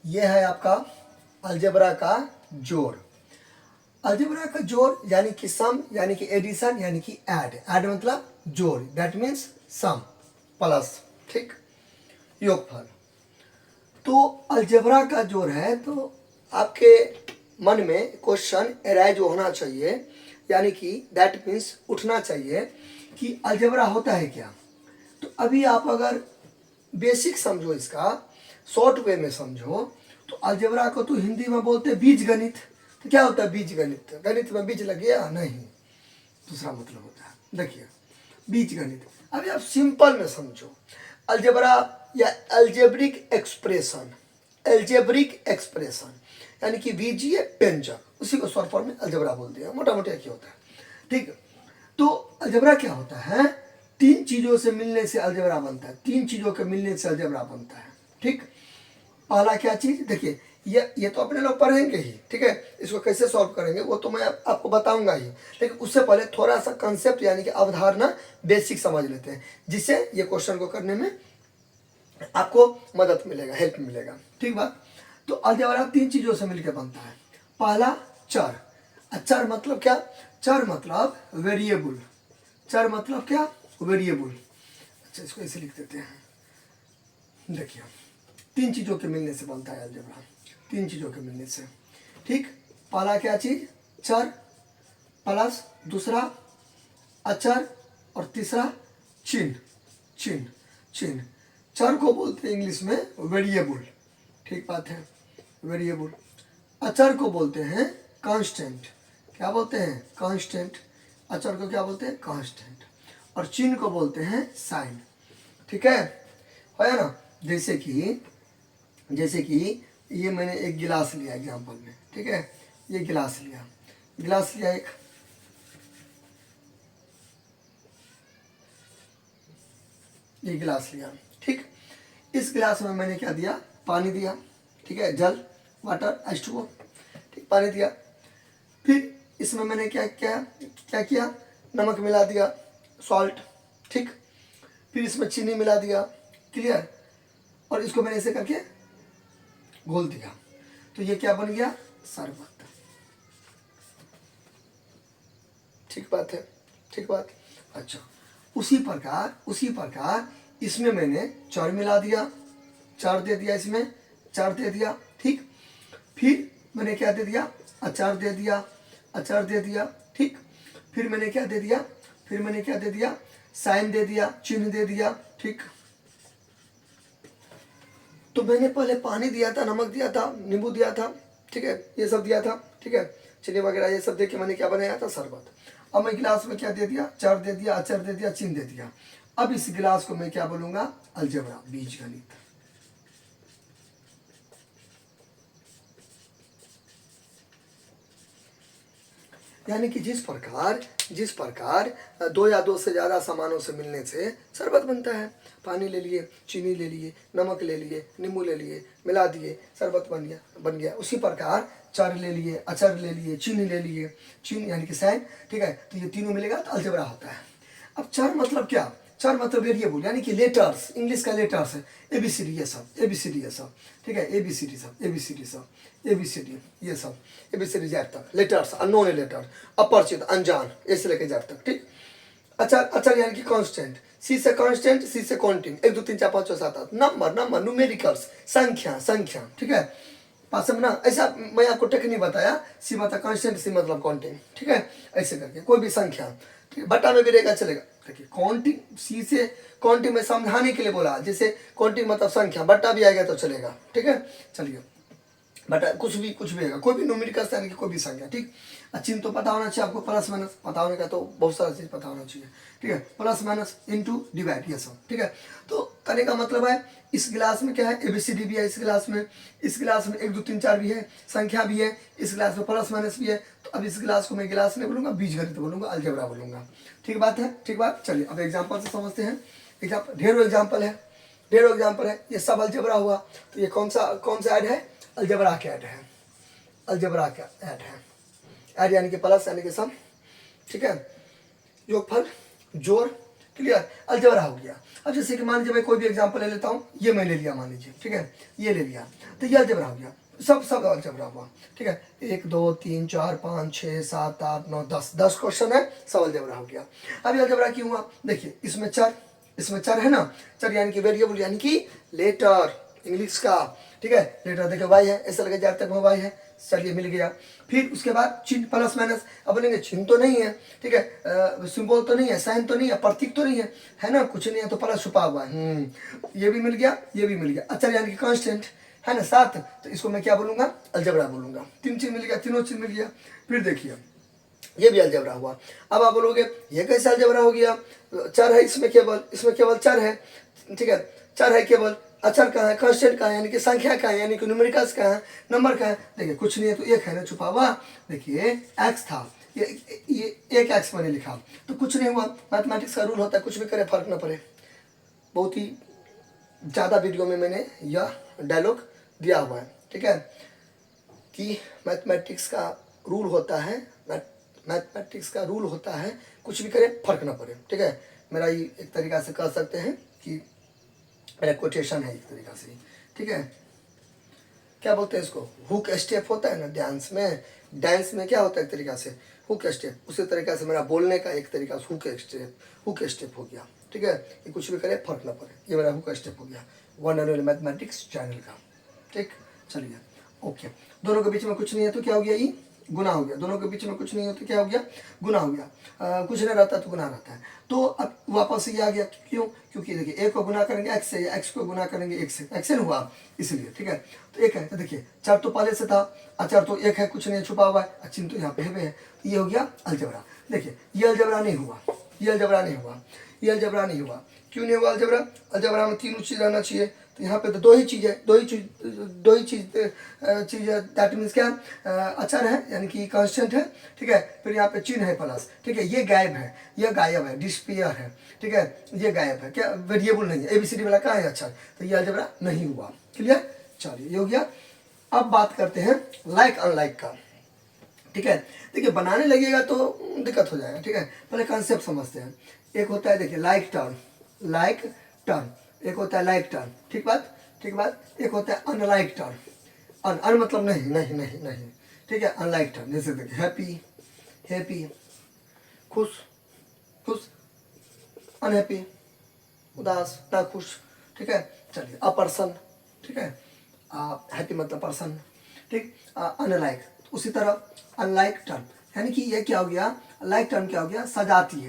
ये है आपका अलजेब्रा का जोड़। अलजेब्रा का जोड़ यानी कि सम, यानी कि एडिशन, यानी कि ऐड। ऐड मतलब जोड़, दैट मीन्स सम प्लस, ठीक, योगफल। तो अलजेब्रा का जोड़ है, तो आपके मन में क्वेश्चन अराइज होना चाहिए, यानी कि दैट मीन्स उठना चाहिए कि अलजेब्रा होता है क्या। तो अभी आप अगर बेसिक समझो, इसका शॉर्ट वे में समझो, तो अलजेब्रा को तो हिंदी में बोलते हैं बीज गणित। तो क्या होता है बीज गणित? गणित में बीज लग गया? नहीं, दूसरा मतलब होता है। देखिए बीज गणित, अभी आप सिंपल में समझो। अलजेब्रा या एल्जेब्रिक एक्सप्रेशन, एल्जेब्रिक एक्सप्रेशन यानी कि बीजीय व्यंजक, उसी को शॉर्ट फॉर्म में अलजेब्रा बोलते हैं। मोटा मोटा क्या होता है, ठीक। तो अलजेब्रा क्या होता है? तीन चीजों से मिलने से अलजेब्रा बनता है। तीन चीजों के मिलने से अलजेब्रा बनता है, ठीक। पहला क्या चीज, देखिए ये तो अपने लोग पढ़ेंगे ही, ठीक है। इसको कैसे सॉल्व करेंगे वो तो मैं आपको बताऊंगा ही, लेकिन उससे पहले थोड़ा सा कंसेप्ट यानी कि अवधारणा बेसिक समझ लेते हैं, जिससे ये क्वेश्चन को करने में आपको मदद मिलेगा, हेल्प मिलेगा, ठीक बात। तो अलजेब्रा तीन चीजों से मिलकर बनता है। पहला चर। चर मतलब क्या? चर मतलब वेरिएबल। चर मतलब क्या? वेरिएबल। अच्छा, इसको ऐसे लिख देते हैं। देखिए तीन चीज़ों के मिलने से बनता है अलजेब्रा, तीन चीज़ों के मिलने से, ठीक। पहला क्या चीज़? चर, प्लस दूसरा अचर, और तीसरा चिन्ह। चिन्ह, चिन्ह। चर को बोलते हैं इंग्लिश में वेरिएबल, ठीक बात है, वेरिएबल। अचर को बोलते हैं कांस्टेंट। क्या बोलते हैं? कांस्टेंट। अचर को क्या बोलते हैं? कांस्टेंट। और चिन्ह को बोलते हैं साइन, ठीक है ना। जैसे कि ये मैंने एक गिलास लिया एग्जांपल में, ठीक है। ये गिलास लिया, गिलास लिया एक, ये गिलास लिया, ठीक। इस गिलास में मैंने क्या दिया? पानी दिया, ठीक है, जल, वाटर, H2O, ठीक, पानी दिया। फिर इसमें मैंने क्या किया? नमक मिला दिया, सॉल्ट, ठीक। फिर इसमें चीनी मिला दिया, क्लियर। और इसको मैंने ऐसे करके घोल दिया, तो ये क्या बन गया? शरबत, ठीक बात है, ठीक बात। अच्छा, उसी प्रकार इसमें मैंने चर मिला दिया, चर दे दिया, इसमें चर दे दिया, ठीक। फिर मैंने क्या दे दिया? अचार दे दिया, अचार दे दिया, ठीक। फिर मैंने क्या दे दिया? फिर मैंने क्या दे दिया? साइन दे दिया, चिन्ह दे दिया, ठीक। तो मैंने पहले पानी दिया था, नमक दिया था, नींबू दिया था, ठीक है, ये सब दिया था, ठीक है, चीनी वगैरह ये सब दे के मैंने क्या बनाया था? शरबत। अब मैं गिलास में क्या दे दिया? चर दे दिया, अचर दे दिया, चिन्ह दे दिया। अब इस गिलास को मैं क्या बोलूंगा? अलजेब्रा, बीजगणित। यानी कि जिस प्रकार दो या दो से ज़्यादा सामानों से मिलने से शरबत बनता है। पानी ले लिए, चीनी ले लिए, नमक ले लिए, नींबू ले लिए, मिला दिए, शरबत बन गया। उसी प्रकार चर ले लिए, अचर ले लिए, चीनी ले लिए, चीनी यानी कि सैन, ठीक है। तो ये तीनों मिलेगा तो अलजेब्रा होता है। अब चर मतलब क्या? चर मतलब वेरिएबल, यानी कि लेटर्स, इंग्लिश का लेटर्स है, ABCD ये सब, ABCD ये सब, ठीक है, ABCD सब, ABCD सब, ABCD ये सब, ABCD जेड तक लेटर्स, अननोन लेटर, अपरिचित, अनजान, ऐसे लेके जेड तक, ठीक। अचर, अचर यानी कि कांस्टेंट, सी से कांस्टेंट, सी से काउंटिंग, 1 2 3 4 5 6 7 8, नंबर, न्यूमेरिकल्स, संख्या, ठीक है। पास में ना, ऐसा मैं आपको टेक्निक बताया, सी मतलब कांस्टेंट, सी मतलब काउंटिंग, ठीक है। ऐसे करके कोई भी संख्या, ठीक है, बटा में भी रहेगा, चलेगा। देखिए काउंटिंग, सी से काउंटिंग में समझाने के लिए बोला, जैसे काउंटिंग मतलब संख्या, बटा भी आएगा तो चलेगा, ठीक है। चलिए, बट कुछ भी होगा, कोई भी न्यूमेरिकल यानी कि कोई भी संख्या, ठीक। चिन्ह तो पता होना चाहिए आपको, प्लस माइनस पता होने का तो बहुत सारा चीज़ पता होना चाहिए, ठीक है। प्लस माइनस, इनटू, डिवाइड, ये सब, ठीक है। तो करने का मतलब है, इस गिलास में क्या है? ABCD भी है इस गिलास में, 1 2 3 4 भी है, संख्या भी है, इस गिलास में प्लस माइनस भी है। तो अब इस गिलास को मैं गिलास नहीं बोलूँगा, बीजगणित बोलूँगा, अलजेब्रा बोलूँगा, ठीक बात है, ठीक बात। चलिए अब एग्जाम्पल से समझते हैं। ढेरों एग्जाम्पल है, ये सब अलजेब्रा हुआ। तो ये कौन सा ऐड है? अलजेब्रा का ऐड है, अलजेब्रा का ऐड है। ऐड यानी कि प्लस, यानी कि सम, ठीक है। योगफल, जोड़, क्लियर, अलजेब्रा हो गया। अब जैसे कि मान लीजिए मैं कोई भी एग्जांपल ले लेता हूँ, ये मैं ले लिया मान लीजिए, ठीक है, ये ले लिया, तो ये अलजेब्रा हो गया, सब अलजेब्रा हुआ, ठीक है। 1 2 3 4 5 6 7 8 9 10 क्वेश्चन है, सब अलजेब्रा हो गया। अब ये अलजेब्रा क्यों हुआ, देखिए इसमें चर है ना, चर यानी कि वेरिएबल यानी कि लेटर इंग्लिश का, ठीक है। लेटर देखिए वाई है, ऐसा लगे जब तक वो वाई है, चलिए मिल गया। फिर उसके बाद चिन्ह प्लस माइनस, अब बोलेंगे चिन्ह तो नहीं है, ठीक है, सिंबल तो नहीं है, साइन तो नहीं है, प्रतीक तो नहीं है ना, कुछ नहीं है, तो प्लस छुपा हुआ है। ये भी मिल गया, ये भी मिल गया। अच्छा यानी कि कांस्टेंट है ना 7, तो इसको मैं क्या बोलूँगा, अलजेब्रा बोलूँगा। 3 चीज मिल गया, तीनों चीज मिल गया। फिर देखिए ये भी अलजेब्रा हुआ। अब आप बोलोगे ये कैसे अलजेब्रा हो गया, चर है इसमें केवल चर है, ठीक है, चर है केवल, अचर का है, कांस्टेंट का है यानी कि संख्या का है, यानी कि न्यूमेरिकल्स का है, नंबर का है। देखिए कुछ नहीं है तो एक है ना छुपा हुआ, देखिए एक्स था, ये एक एक्स मैंने लिखा, तो कुछ नहीं हुआ। मैथमेटिक्स का रूल होता है कुछ भी करे फर्क ना पड़े। बहुत ही ज़्यादा वीडियो में मैंने यह डायलॉग दिया हुआ है, ठीक है, कि मैथमेटिक्स का रूल होता है, मैथमेटिक्स का रूल होता है कुछ भी करे फर्क ना पड़े, ठीक है। मेरा ये एक तरीका से कह सकते हैं कि मेरा कोटेशन है एक तरीका से, ठीक है। क्या बोलते हैं इसको, हुक स्टेप होता है ना डांस में क्या होता है एक तरीका से हुक स्टेप, उसी तरीका से मेरा बोलने का एक तरीका से हुक स्टेप हो गया, ठीक है। ये कुछ भी करे फर्क ना पड़े, ये मेरा हुक स्टेप हो गया one and only mathematics channel का, ठीक। चलिए ओके, दोनों के बीच में कुछ नहीं है तो क्या हो गया, ये गुना हो गया। दोनों के बीच में कुछ नहीं है तो क्या हो गया, गुना हो गया। कुछ नहीं रहता तो गुना रहता है। तो अब वापस ये आ गया, क्यों, क्योंकि देखिए एक को गुना करेंगे एक्स से, एक्स को गुना करेंगे एक से, एक्स हुआ इसलिए, ठीक है। तो एक है, तो देखिए चार तो पहले से था, अचार तो एक है, कुछ नहीं छुपा हुआ है, चिन्ह तो यहाँ पे है, तो ये हो गया अलजेब्रा। देखिए ये अलजेब्रा नहीं हुआ, ये अलजेब्रा नहीं हुआ, ये अलजेब्रा नहीं हुआ। क्यों नहीं हुआ अलजेब्रा, अलजेब्रा में तीनों चीज़ रहना चाहिए, तो यहाँ पे तो दो ही चीज़ है, दो ही चीज़ है, दैट मीन्स क्या, अचर है यानी कि कांस्टेंट है, ठीक है। फिर यहाँ पे चिन्ह है प्लस, ठीक है। ये गायब है, यह गायब है, डिस्पेयर है, ठीक है, ये गायब है, क्या वेरिएबल नहीं है, ABCD वाला कहाँ है अचर, तो ये अलजेब्रा नहीं हुआ, क्लियर। चलिए ये हो गया। अब बात करते हैं लाइक अनलाइक का, ठीक है। देखिए बनाने लगेगा तो दिक्कत हो जाएगा, ठीक है, पहले कॉन्सेप्ट समझते हैं। एक होता है देखिए लाइक टर्न, एक होता है लाइक टर्न, ठीक बात। एक होता है अनलाइक टर्न, अन मतलब नहीं, ठीक है, अनलाइक टर्न। जैसे देखिए हैप्पी खुश, अनहैप्पी उदास ना खुश, ठीक है। चलिए अपर्सन, ठीक है, हैप्पी मतलब पर्सन, ठीक। अनलाइक उसी तरह अनलाइक टर्म, यानी कि ये क्या हो गया, लाइक टर्म क्या हो गया, सजाती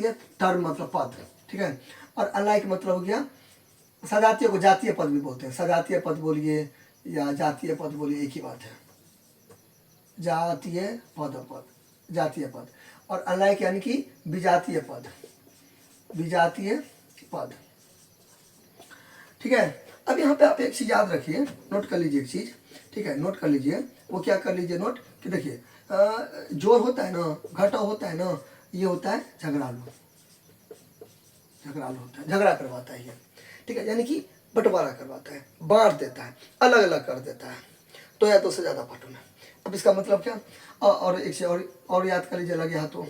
है टर्म मतलब पद, ठीक है। और अनलाइक मतलब हो गया, सजातीय को जातीय पद भी बोलते हैं, सजातीय पद बोलिए या जातीय पद बोलिए एक ही बात है, जातीय पद। और अनलाइक यानी कि विजातीय पद, ठीक है। अब यहाँ पे आप एक चीज़ याद रखिए, नोट कर लीजिए एक चीज़, ठीक है, नोट कर लीजिए। वो क्या कर लीजिए नोट, कि देखिए जोर होता है ना, घटाव होता है ना, ये होता है झगड़ालू होता है, झगड़ा करवाता है ये, ठीक है, यानी कि बंटवारा करवाता है, बांट देता है, अलग अलग कर देता है, तो या तो से ज़्यादा बांटना। अब इसका मतलब क्या, और एक चीज़ और याद कर लीजिए, लगे हाथों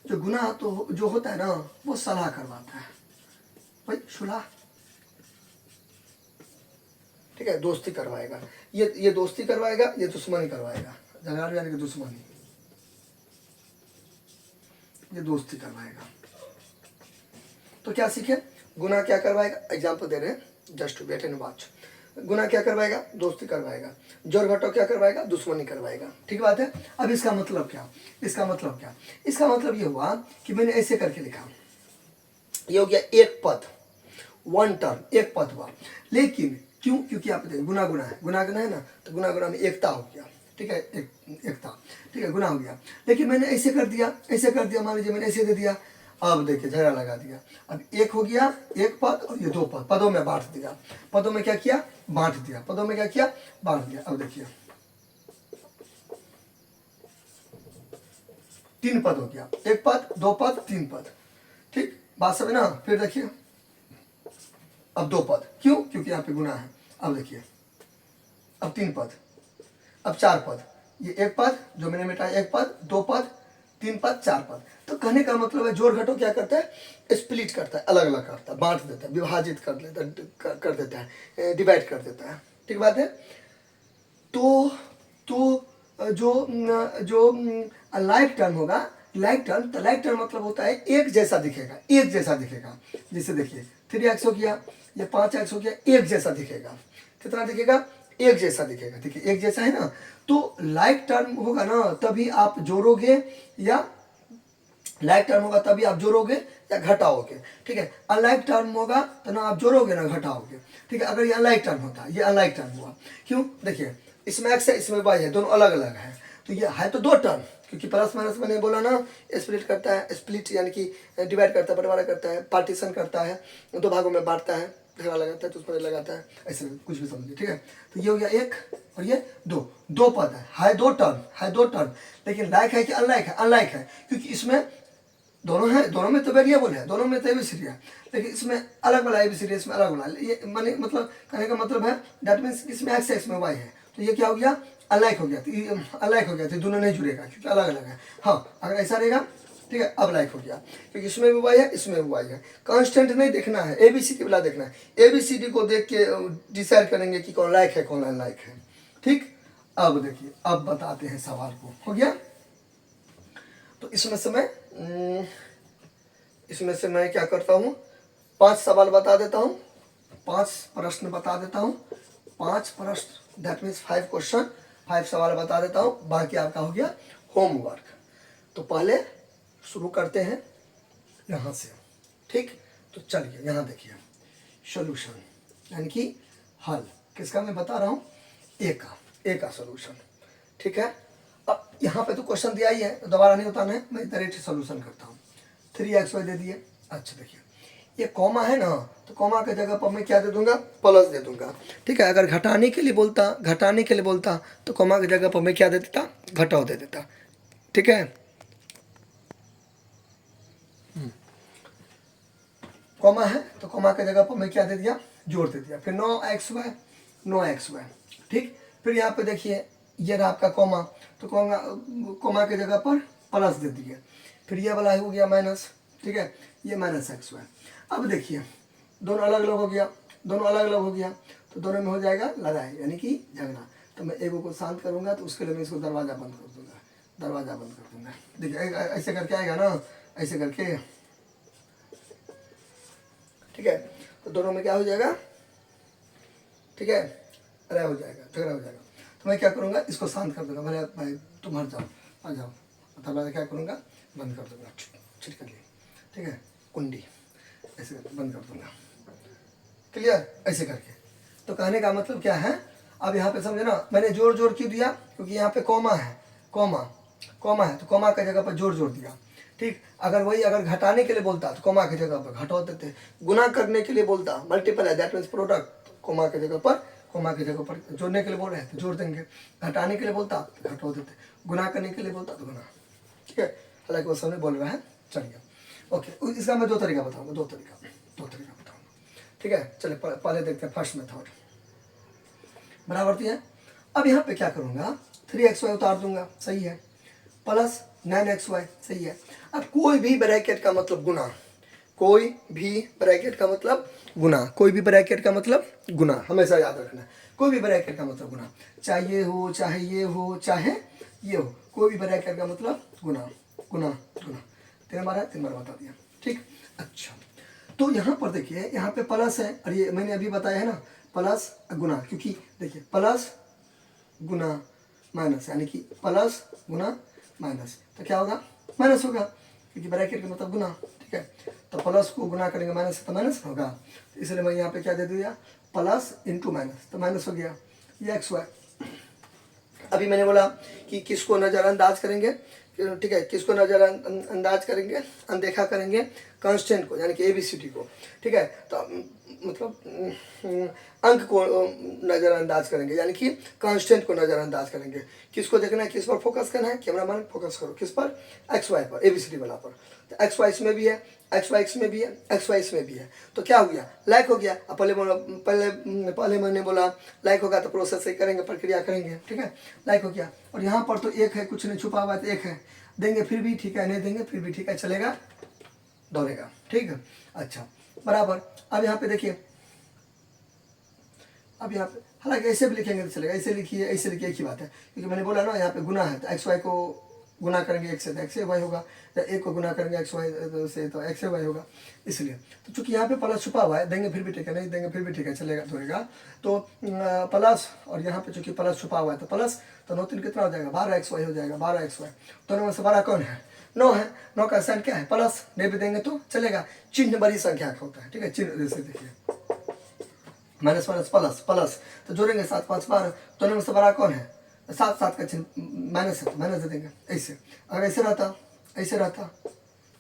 जो गुनाह तो जो होता है ना, वो सलाह करवाता है, भाई सुलह, ठीक है, दोस्ती करवाएगा, ये दोस्ती करवाएगा, ये दुश्मनी करवाएगा, झगड़ा यानी कि दुश्मनी, ये दोस्ती करवाएगा। तो क्या सीखे, गुनाह क्या करवाएगा, एग्जाम्पल दे रहे हैं, just to wait and watch. गुनाह क्या करवाएगा, दोस्ती करवाएगा, जोर घटाव क्या करवाएगा, दुश्मनी करवाएगा, ठीक बात है। अब इसका मतलब क्या, इसका मतलब ये हुआ कि मैंने ऐसे करके लिखा, ये हो गया एक पद, वन टर्म, एक पद हुआ। लेकिन क्यों, क्योंकि आप देखिए गुना है ना, तो गुना में एकता हो गया, ठीक है, एकता, ठीक है, गुना हो गया। लेकिन मैंने ऐसे कर दिया, मान लीजिए मैंने ऐसे दे दिया, अब देखिए झगड़ा लगा दिया। अब एक हो गया एक पद और ये दो पद, पदों में बांट दिया, पदों में क्या किया, बांट दिया। अब देखिए 3 पद हो गया, एक पद, दो पद, 3 पद, ठीक बात सब है ना। फिर देखिए अब 2 पद, क्यों, क्योंकि यहाँ पे गुना है। अब देखिए अब 3 पद, अब 4 पद, ये एक पद जो मैंने मिटाया, एक पद, 2 पद, 3 पद 4 पद। तो कहने का मतलब है जोड़ घटाओ क्या करता है, स्प्लिट करता है, अलग अलग करता है, बांट देता है, विभाजित कर देता है, डिवाइड कर देता है। ठीक बात है। तो जो लाइक टर्म होगा, लाइक टर्म मतलब होता है एक जैसा दिखेगा, एक जैसा दिखेगा। जैसे देखिए 3x हो गया या 5x हो गया, एक जैसा दिखेगा। कितना दिखेगा, एक जैसा दिखेगा। देखिए एक जैसा है ना, तो लाइक टर्म होगा ना तभी आप जोड़ोगे, या लाइक टर्म होगा तभी आप जोड़ोगे या घटाओगे। ठीक है, अनलाइक टर्म होगा तो ना आप जोड़ोगे ना घटाओगे। ठीक है, अगर ये अनलाइक टर्म होता, ये अनलाइक टर्म हुआ। क्यों, देखिए इसमें x है इसमें y है, दोनों अलग अलग है, तो ये है तो दो टर्म, क्योंकि प्लस माइनस मैंने बोला ना स्प्लिट करता है, स्प्लिट यानी कि डिवाइड करता है, बंटवारा करता है, पार्टीशन करता है, दो भागों में बांटता है, झगड़ा लगाता है तो उस पर लगाता है, ऐसे कुछ भी समझिए। ठीक है, तो ये हो गया एक और ये दो पद है दो टर्म, लेकिन लाइक है कि अनलाइक है, अनलाइक है, क्योंकि इसमें दोनों है, दोनों में तो वेरिएबल है, दोनों में तो एबीसीडी है, लेकिन इसमें अलग वाला एबीसीडी, इसमें अलग वाला। ये माने मतलब कहने का मतलब है दैट मीन्स इसमें एक्स है इसमें वाई है, तो ये क्या हो गया, अनलाइक हो गया, अनलाइक हो गया, तो दोनों नहीं जुड़ेगा क्योंकि अलग अलग है। हाँ, अगर ऐसा रहेगा, ठीक है, अब लाइक हो गया, क्योंकि इसमें भी वाई है इसमें भी वाई है। कांस्टेंट नहीं देखना है, एबीसीडी वाला देखना है, एबीसीडी को देख के डिसाइड करेंगे कि कौन लाइक है कौन अनलाइक है। ठीक, अब देखिए, अब बताते हैं सवाल को, हो गया। तो इसमें से मैं क्या करता हूँ, 5 सवाल बता देता हूँ, 5 प्रश्न बता देता हूँ, 5 प्रश्न दैट मीन्स 5 क्वेश्चन, 5 सवाल बता देता हूँ, बाकी आपका हो गया होमवर्क। तो पहले शुरू करते हैं यहाँ से। ठीक, तो चलिए यहाँ देखिए, सोल्यूशन यानी कि हल किसका मैं बता रहा हूँ, ए का सोल्यूशन। ठीक है, अब यहाँ पे तो क्वेश्चन दिया ही है, तो दोबारा नहीं बताना है, मैं डायरेक्ट सोल्यूशन करता हूँ। 3xy दे दिए। अच्छा देखिए, ये कॉमा है ना, तो कॉमा की जगह पर मैं क्या दे दूंगा, प्लस दे दूंगा। ठीक है, अगर घटाने के लिए बोलता तो कॉमा की जगह पर मैं क्या दे देता, घटाओ दे देता। ठीक है, कॉमा है तो कॉमा की जगह पर मैं क्या दे दिया, जोड़ दे दिया। फिर 9xy। ठीक, फिर यहाँ पे देखिए ये रहा आपका कॉमा, तो कॉमा की जगह पर प्लस दे दिए। फिर ये वाला हो गया माइनस। ठीक है, ये -xy। अब देखिए दोनों अलग अलग हो गया, तो दोनों में हो जाएगा लड़ाई यानी कि झगड़ा। तो मैं एगो को शांत करूंगा, तो उसके लिए मैं इसको दरवाज़ा बंद कर दूंगा, देखिए ऐसे करके आएगा ना, ऐसे करके। ठीक है, तो दोनों में क्या हो जाएगा, ठीक है, लड़ाई हो जाएगा, झगड़ा हो जाएगा। तो मैं क्या करूँगा, इसको शांत कर दूंगा, भले भाई तुम हट जाओ, आ जाओ, मतलब मैं क्या करूँगा, बंद कर दूंगा, छिटक लिए। ठीक है, कुंडी ऐसे बंद कर दूंगा, क्लियर, ऐसे करके। तो कहने का मतलब क्या है, अब यहाँ पे समझे ना, मैंने जोड़ क्यों दिया, क्योंकि यहाँ पे कॉमा है, कॉमा है, तो कॉमा की जगह पर जोड़ दिया। ठीक, अगर घटाने के लिए बोलता तो कॉमा की जगह पर घटा देते, गुना करने के लिए बोलता मल्टीपल है दैट मीन्स प्रोडक्ट, कॉमा की जगह पर जोड़ने के लिए बोल रहे हैं तो जोड़ देंगे, घटाने के लिए बोलता तो घटा देते, गुना करने के लिए बोलता तो गुना। ठीक है, हालांकि वो सामने बोल रहा है। चलिए ओके, इसका मैं दो तरीका बताऊंगा। ठीक है, चलिए पहले देखते हैं फर्स्ट मेथड, बराबर थी है। अब यहाँ पे क्या करूँगा, 3xy उतार दूंगा, सही है, प्लस 9xy, सही है। अब कोई भी ब्रैकेट का मतलब गुना, कोई भी ब्रैकेट का मतलब गुना, हमेशा याद रखना, कोई भी ब्रैकेट का मतलब गुना, चाहे ये हो चाहे ये हो चाहे ये हो, कोई भी ब्रैकेट का मतलब गुना। 3 बार बता दिया। ठीक, अच्छा, तो यहाँ पर देखिए, यहाँ पे प्लस है, और ये मैंने अभी बताया है ना, प्लस गुना, क्योंकि देखिए प्लस गुना माइनस, यानी कि प्लस गुना माइनस, तो क्या होगा, माइनस होगा, क्योंकि ब्रैकेट का मतलब गुना। ठीक है, तो प्लस को गुना करेंगे माइनस से तो माइनस होगा, तो इसलिए मैं यहाँ पे क्या दे दिया, प्लस इंटू माइनस, तो माइनस हो गया। ये xy, अभी मैंने बोला कि किसको नज़रअंदाज करेंगे, ठीक है, किसको नज़रअंदाज करेंगे, अनदेखा करेंगे, कांस्टेंट को यानी कि एबीसीडी को। ठीक है, तो मतलब अंक को नज़रअंदाज करेंगे, यानी कि कांस्टेंट को नज़रअंदाज करेंगे। किसको देखना है, किस पर फोकस करना है, कैमरा मैन फोकस करो, किस पर, XY पर, एबीसीडी वाला पर। तो XY इसमें भी है, XY इसमें भी है, XY इसमें भी है, तो क्या हो गया, लाइक हो गया। अब पहले मैंने बोला लाइक होगा तो प्रोसेस से करेंगे, प्रक्रिया करेंगे। ठीक है, लाइक हो गया, और यहाँ पर तो एक है, कुछ नहीं छुपा हुआ है तो एक है, देंगे फिर भी ठीक है, नहीं देंगे फिर भी ठीक है, चलेगा, दौड़ेगा। ठीक है, अच्छा बराबर। अब यहाँ पे देखिए, अब यहाँ पे हालांकि ऐसे भी लिखेंगे तो चलेगा, ऐसे लिखिए ऐसे लिखिए, एक ही बात है, क्योंकि मैंने बोला ना यहाँ पे गुना है, तो एक्स वाई को गुना करेंगे एक से तो एक्स वाई होगा, या एक को गुना करेंगे एक्स वाई से तो एक्स वाई होगा, इसलिए। तो चूंकि यहाँ पे प्लस छुपा हुआ है, देंगे फिर भी ठीक है, नहीं देंगे फिर भी ठीक है, चलेगा, दौड़ेगा। तो प्लस, और यहाँ पे चूंकि प्लस छुपा हुआ है तो प्लस, तो 9 3 कितना हो जाएगा, 12 एक्स वाई हो जाएगा, 12 एक्स वाई। दोनों में से बड़ा कौन है, 9 है, 9 का साइन क्या है, प्लस, नहीं भी देंगे तो चलेगा, चिन्ह बड़ी संख्या का होता है। ठीक है, चिन्ह जैसे देखिए माइनस माइनस प्लस प्लस, तो जोड़ेंगे 7 5 12, दोनों में से बड़ा कौन है, 7 7 का चिन्ह माइनस है तो माइनस दे देंगे, ऐसे। अगर ऐसे रहता, ऐसे रहता,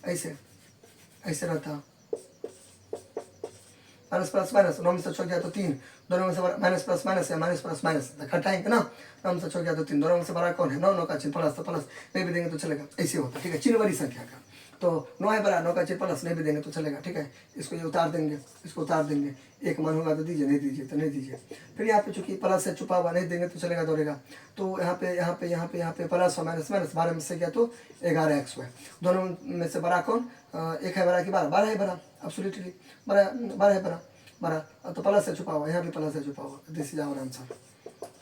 ऐसे ऐसे रहता, माइनस प्लस माइनस, 9 में से छो गया तो 3, दोनों में से बड़ा माइनस प्लस माइनस है, माइनस प्लस माइनस घटाएंगे ना, 9 में से छो गया तो 3, दोनों में से बड़ा कौन है, 9 9 का चिन्ह प्लस, तो प्लस, नहीं भी देंगे तो चलेगा, ऐसे होता है। ठीक है, चिन्ह बड़ी संख्या का, तो 9 है बड़ा, 9 का चिन्ह प्लस, नहीं भी देंगे तो चलेगा। ठीक है, इसको ये उतार देंगे, इसको उतार देंगे, एक मान होगा तो दीजिए, नहीं दीजिए तो नहीं दीजिए। फिर यहाँ पे चूंकि प्लस है छुपा हुआ, नहीं देंगे तो चलेगा, दौड़ेगा। तो यहाँ पे यहाँ पे यहाँ पे यहाँ पे प्लस और माइनस माइनस, 12 में से गया तो 11 एक्स है, दोनों में से बड़ा कौन, एक है बड़ा कि 12, 12 है बड़ा, एब्सोल्युटली बड़ा, 12 है बड़ा, बड़ा, तो प्लस है छुपा हुआ, यहाँ भी प्लस है छुपा हुआ, दिस इज आवर आंसर।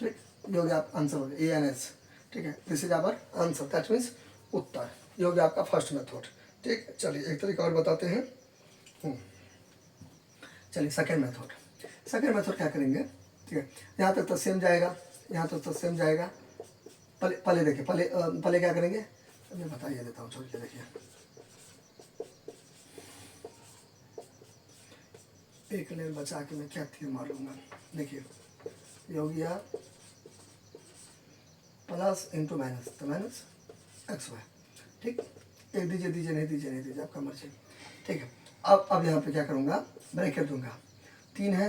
ठीक, ये हो गया आप आंसर हो गया, ANS। ठीक है, this is our answer, that means उत्तर। ये हो गया आपका फर्स्ट मेथड। ठीक, चलिए एक तरीका और बताते हैं। चलिए सेकेंड मेथड, सेकेंड मेथड क्या करेंगे, ठीक है, यहाँ तक तो सेम जाएगा, यहाँ तक तो सेम जाएगा। पहले पहले देखिए, पहले क्या करेंगे, मैं बताइए देता हूँ, छोड़ के देखिए, एक लेन बचा के मैं क्या थी मार लूँगा। देखिए ये हो गया प्लस इंटू माइनस, तो माइनस एक्स वाई। ठीक, एक दीजिए दीजिए, नहीं दीजिए नहीं दीजिए, आपका मर्जी। ठीक है, अब यहाँ पे क्या करूँगा, ब्रैकेट दूंगा, 3 है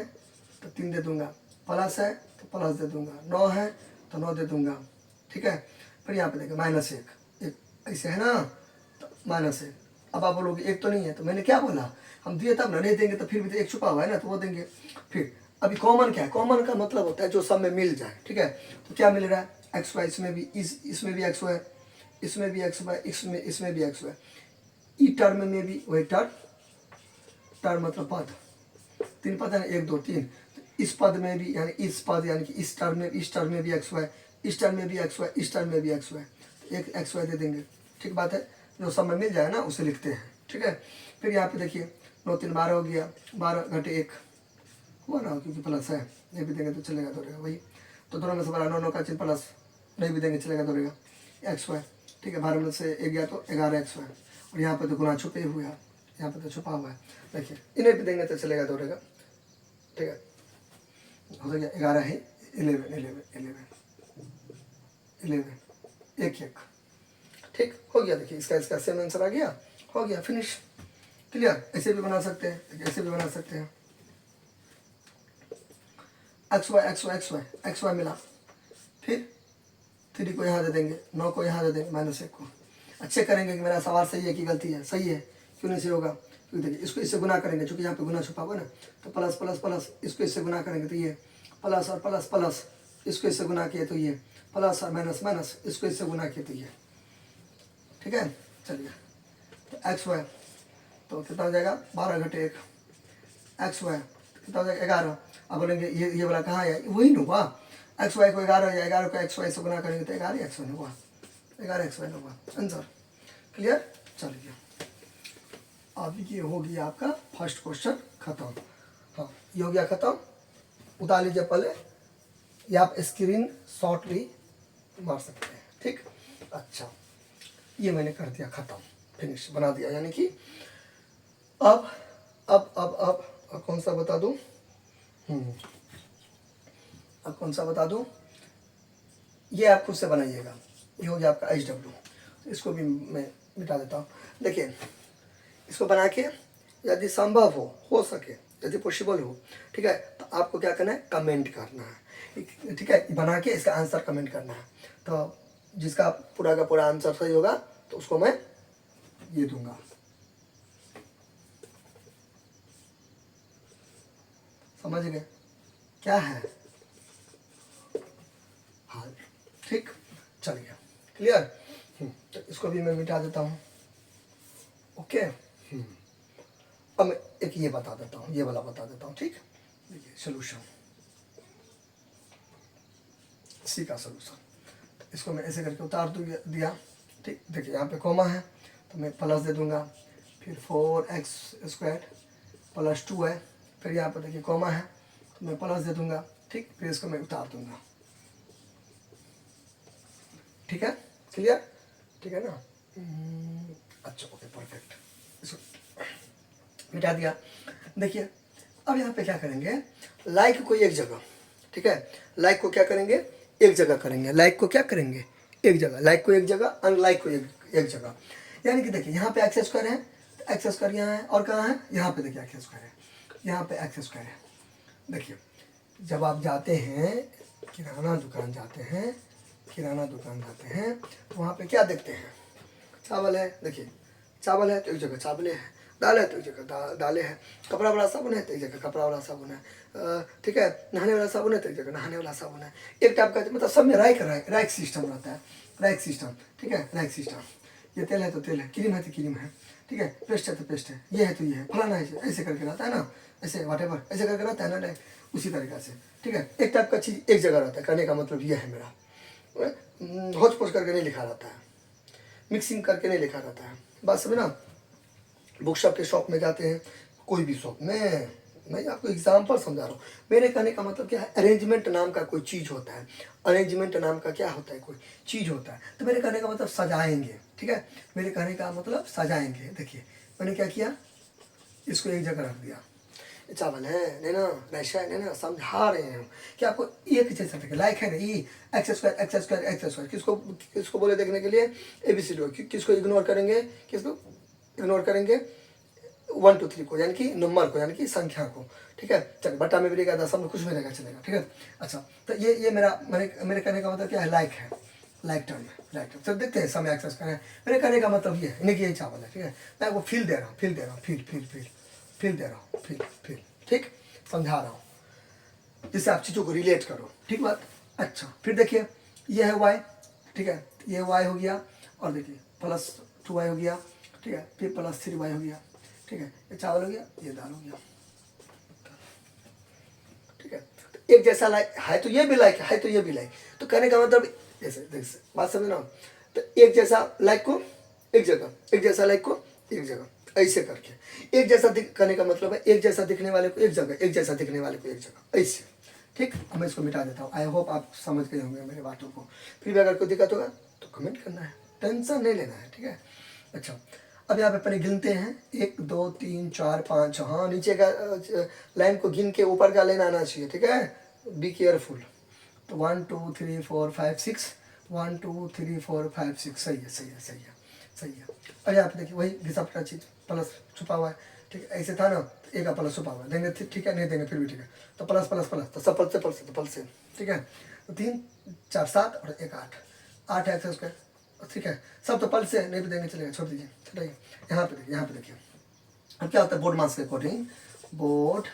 तो 3 दे दूंगा, प्लस है तो प्लस दे दूंगा, 9 है तो 9 दे दूंगा। ठीक है, फिर यहाँ पे देखिए माइनस एक ऐसे है ना, तो माइनस 1। अब आप बोलोगे एक तो नहीं है, तो मैंने क्या बोला, हम दिए तब ना, नहीं देंगे तो फिर भी तो एक छुपा हुआ है ना, तो वो देंगे। फिर अभी कॉमन क्या है, कॉमन का मतलब होता है जो सब में मिल जाए। ठीक है, तो क्या मिल रहा है, एक्स वाई, इसमें भी इसमें भी एक्स वाई, इसमें भी एक्स वाई, इसमें भी एक्स वाई, ई टर्म में भी वही टर्म मतलब पद, 3 पद है ना, 1 2 3, तो इस पद में भी यानी इस पद यानी कि इस टर्म में भी एक्स वाई, इस टर्म में भी एक्स वाई, इस टर्म में भी एक्स वाई, तो एक एक्स वाई दे देंगे। ठीक बात है, जो सब में मिल जाए ना उसे लिखते हैं। ठीक है, फिर यहाँ पे देखिए 9 3 12 हो गया, 12 घटे 1 हुआ ना, क्योंकि प्लस है, नहीं भी देंगे तो चलेगा, दौड़ेगा वही। तो दोनों में से बड़ा 9 9 का चिन्ह प्लस, नहीं भी देंगे चलेगा, दौड़ेगा, एक्स वाई। ठीक है, 12 में से 1 गया तो 11 एक्स वाई, और यहाँ पे तो गुना छुपे हुए हैं, यहाँ पे तो छुपा हुआ है। देखिए इन्हें भी देंगे तो चलेगा, दौड़ेगा। ठीक है, हो गया 11 है, 11 एक एक। ठीक हो गया, देखिए इसका सेम आंसर आ गया, हो गया, फिनिश, क्लियर। ऐसे भी बना सकते हैं, ऐसे भी बना सकते हैं, एक्स वाई मिला, फिर 3 को यहाँ दे देंगे, 9 को यहाँ दे देंगे, -1 को। अच्छे करेंगे कि मेरा सवाल सही है कि गलती है, सही है, क्यों नहीं सही होगा, क्योंकि देखिए इसको इससे गुना करेंगे, चूंकि यहाँ पे गुना छुपा हुआ ना, तो प्लस प्लस प्लस, इसको इससे गुना करेंगे तो ये प्लस, और प्लस प्लस, इसको इससे गुना किए तो ये प्लस, और माइनस माइनस, इसको इससे गुना किए तो ये। ठीक है, चलिए, तो एक्स वाई तो कितना हो जाएगा, 12 घटे 1, एक्स वाई कितना हो जाएगा, 11। अब बोलेंगे ये वाला कहाँ है, वही ना हुआ, एक्स वाई को 11 या 11 को एक्स वाई से गुना करेंगे तो 11 एक्स वाई हुआ, 11 एक्स वाई हुआ आंसर, क्लियर। चलिए, अब ये हो गया आपका फर्स्ट क्वेश्चन खत्म। हाँ, ये हो गया खत्म, उतार लीजिए पहले, या आप स्क्रीन शॉट भी मार सकते हैं। ठीक, अच्छा, ये मैंने कर दिया खत्म, फिनिश बना दिया, यानी कि अब कौन सा बता दूं, अब कौन सा बता दूं, ये आप खुद से बनाइएगा। ये हो गया आपका HW, इसको भी मैं मिटा देता हूँ। देखिए इसको बना के, यदि संभव हो सके, यदि पॉसिबल हो, ठीक है, तो आपको क्या करना है, कमेंट करना है। ठीक है, बना के इसका आंसर कमेंट करना है, तो जिसका पूरा का पूरा आंसर सही होगा तो उसको मैं ये दूंगा। समझ गए क्या है, हाँ, ठीक, चलिए, क्लियर। तो इसको भी मैं मिटा देता हूँ। ओके, अब मैं एक ये बता देता हूँ, ये वाला बता देता हूँ। ठीक, देखिए सोल्यूशन, सी का सोल्यूशन। तो इसको मैं ऐसे करके उतार दिया। ठीक, देखिए यहाँ पे कॉमा है तो मैं प्लस दे दूंगा, फिर 4x² प्लस 2 है, फिर यहाँ पर देखिए कॉमा है तो मैं प्लस दे दूंगा। ठीक, फिर इसको मैं उतार दूंगा। ठीक है, क्लियर, ठीक है ना। अच्छा, ओके, परफेक्ट, इसको मिटा दिया। देखिए अब यहाँ पे क्या करेंगे, लाइक को एक जगह, ठीक है, लाइक को क्या करेंगे, एक जगह करेंगे। लाइक को क्या करेंगे, एक जगह, लाइक को एक जगह, अनलाइक को एक जगह। यानी कि देखिए यहाँ पे x² है, तो x² यहाँ है, और कहाँ है, यहाँ पे देखिए x² है, यहाँ पे x² है। देखिए जब आप जाते हैं किराना दुकान जाते हैं, किराना दुकान जाते हैं तो वहाँ पे क्या देखते हैं, चावल है, देखिए चावल है तो एक जगह चावले है, दाल है तो एक जगह दालें है, कपड़ा वाला साबुन है तो एक जगह कपड़ा वाला साबुन है, ठीक है, नहाने वाला साबुन है तो एक जगह नहाने वाला साबुन है। एक टाइप का मतलब सब में रैक सिस्टम रहता है, रैक सिस्टम। ठीक है, रैक सिस्टम, ये तेल है तो तेल है, क्रीम है तो क्रीम है, ठीक है, पेस्ट है तो पेस्ट है, ये है तो ये है, फलाना है, ऐसे करके रहता है ना, ऐसे वॉटेवर ऐसे करके रहता है ना, उसी तरीक़ा से। ठीक है, एक टाइप का चीज़ एक जगह रहता है, कहने का मतलब ये है मेरा, होच पोच करके नहीं लिखा रहता है, मिक्सिंग करके नहीं लिखा रहता है। बात समझ ना। बुक शॉप के शॉप में जाते हैं, कोई भी शॉप में, मैं आपको एग्जांपल समझा रहा हूँ। मेरे कहने का मतलब क्या है, अरेंजमेंट नाम का कोई चीज़ होता है, अरेंजमेंट नाम का क्या होता है, कोई चीज़ होता है। तो मेरे कहने का मतलब सजाएंगे, ठीक है, मेरे कहने का मतलब सजाएंगे। देखिए मैंने क्या किया, इसको एक जगह रख दिया, चावल है नहीं ना, नशा है नहीं ना, समझा रहे हैं कि आपको एक जैसा देखिए, लाइक है ना, ई x², किसको किसको बोले देखने के लिए, ABCD। किसको इग्नोर करेंगे, किसको इग्नोर करेंगे, 1 2 3 को, यानी कि नंबर को, यानी कि संख्या को। ठीक है, चलिए बटा में भी रहेगा, दशम में कुछ भी रहेगा, चलेगा। ठीक है, अच्छा, तो ये मेरा मेरे कहने का मतलब क्या है, लाइक है, लाइक टर्म है, लाइक टर्म। सब देखते हैं समय एक्सेस करें, मेरे कहने का मतलब ये है, नहीं कि यही चावल है। ठीक है, मैं वो फील दे रहा हूँ, फील दे रहा हूँ, फील दे रहा हूँ, फील, ठीक, समझा रहा हूँ जिससे आप चीज़ों को रिलेट करो। ठीक बात। अच्छा, फिर देखिए ये है y, ठीक है, ये y हो गया, और देखिए +2y हो गया, ठीक है, फिर +3y हो गया, ठीक है, ये चावल हो गया, ये दाल हो गया। ठीक है, तो एक जैसा लाइक है तो ये भी लाइक है तो ये भी लाइक, तो कहने का मतलब जैसे बात समझ ना। तो एक जैसा लाइक को एक जगह, एक जैसा लाइक को एक जगह, ऐसे करके एक जैसा कहने का मतलब है एक जैसा दिखने वाले को एक जगह, एक जैसा दिखने वाले को एक जगह, ऐसे। ठीक, अब मैं इसको मिटा देता हूँ। आई होप आप समझ गए होंगे मेरे बातों को। फिर भी अगर कोई दिक्कत होगा तो कमेंट करना है, टेंशन नहीं लेना है। ठीक है, अच्छा, अब यहाँ पे पहले गिनते हैं, 1 2 3 4 5। हाँ, नीचे का लाइन को गिन के ऊपर का लाइन आना चाहिए। ठीक है, बी केयरफुल। तो 1 2 3 4 5 6, 1 2 3 4 5 6, सही है, सही है, सही है, सही है। अब यहाँ पे देखिए वही घिसा पिटा चीज़, प्लस छुपा हुआ है। ठीक है, ऐसे था ना, तो एक का प्लस छुपा हुआ है, देंगे ठीक है, नहीं देंगे फिर भी ठीक है, तो प्लस प्लस प्लस, तो सब प्लस से प्लस, तो प्लस से। ठीक है, तो 3 4 7 और 1 8, 8 है x²। ठीक है, सब तो पल्स से, नहीं भी देंगे चलेगा, छोड़ दीजिए, चलिए। यहाँ पे देखिए, यहाँ पे देखिए, अब क्या होता है, बोर्ड मास के अकॉर्डिंग, बोर्ड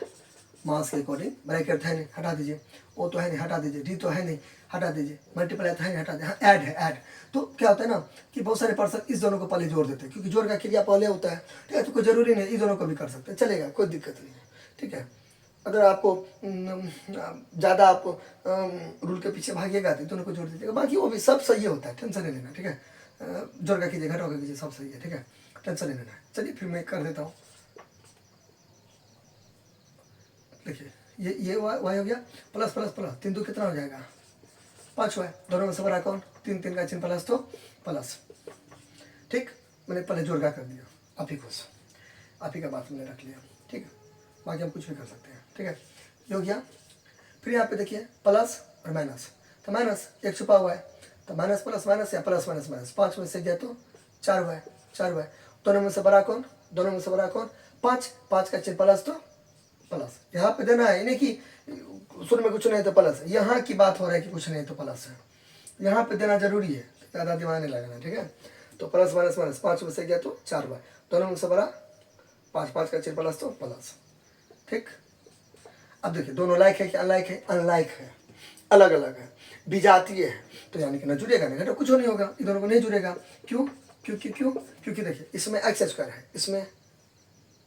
मास के अकॉर्डिंग ब्रैकेट है नहीं, हटा दीजिए, ओ तो है नहीं, हटा दीजिए, डी तो है नहीं, हटा दीजिए, मल्टीप्लाई तो है नहीं, हटा दीजिए, हाँ ऐड है, ऐड। तो क्या होता है ना कि बहुत सारे पर्सन इस दोनों को पहले जोड़ देते हैं, क्योंकि जोड़ का क्रिया पहले होता है। ठीक है, तो कोई जरूरी नहीं, इस दोनों को भी कर सकते हैं, चलेगा, कोई दिक्कत नहीं है। ठीक है, अगर आपको ज़्यादा आप रूल के पीछे भागिएगा तो दोनों को जोड़ दीजिएगा, बाकी वो भी सब सही होता है, टेंशन नहीं लेना। ठीक है, जोड़ का कीजिए, घटाओ का कीजिए, सब सही है। ठीक है, टेंशन नहीं लेना है। चलिए फिर मैं कर देता हूँ। देखिए ये वाई हो गया, प्लस प्लस प्लस, 3 2 कितना हो जाएगा, 5 वाई, दोनों में से बड़ा कौन, 3 3 का चिन्ह प्लस, तो प्लस। ठीक, मैंने पहले जोड़ का कर दिया, आप ही खुश, आप ही का बात मैंने रख लिया। ठीक है, बाकी हम कुछ भी कर सकते हैं। ठीक है, ये हो गया। फिर यहाँ पे देखिए प्लस और माइनस, तो माइनस एक छुपा हुआ है, तो माइनस प्लस माइनस या प्लस माइनस माइनस, 5 में से गया तो 4 हुआ है, 4 हुआ है। दोनों में से बड़ा कौन, दोनों में से बड़ा कौन, 5, 5 का चिन्ह प्लस, तो प्लस। यहाँ पे देना है, नहीं कि शुरू में कुछ नहीं तो प्लस है, यहाँ की बात हो रहा है कि कुछ नहीं तो प्लस है, यहाँ पे देना जरूरी है, ज़्यादा दिमाग नहीं लगाना। ठीक है, तो प्लस माइनस माइनस, 5 में से गया तो 4 हुआ है, दोनों में से बड़ा 5, 5 का चिन्ह प्लस, तो प्लस। ठीक, अब देखिए दोनों लाइक है कि अनलाइक है, अनलाइक है, अलग अलग है, विजातीय है, तो यानी कि ना जुड़ेगा ना, कुछ नहीं होगा, इन दोनों को नहीं जुड़ेगा। क्यों? क्योंकि देखिए इसमें एक्स स्क्वायर है, इसमें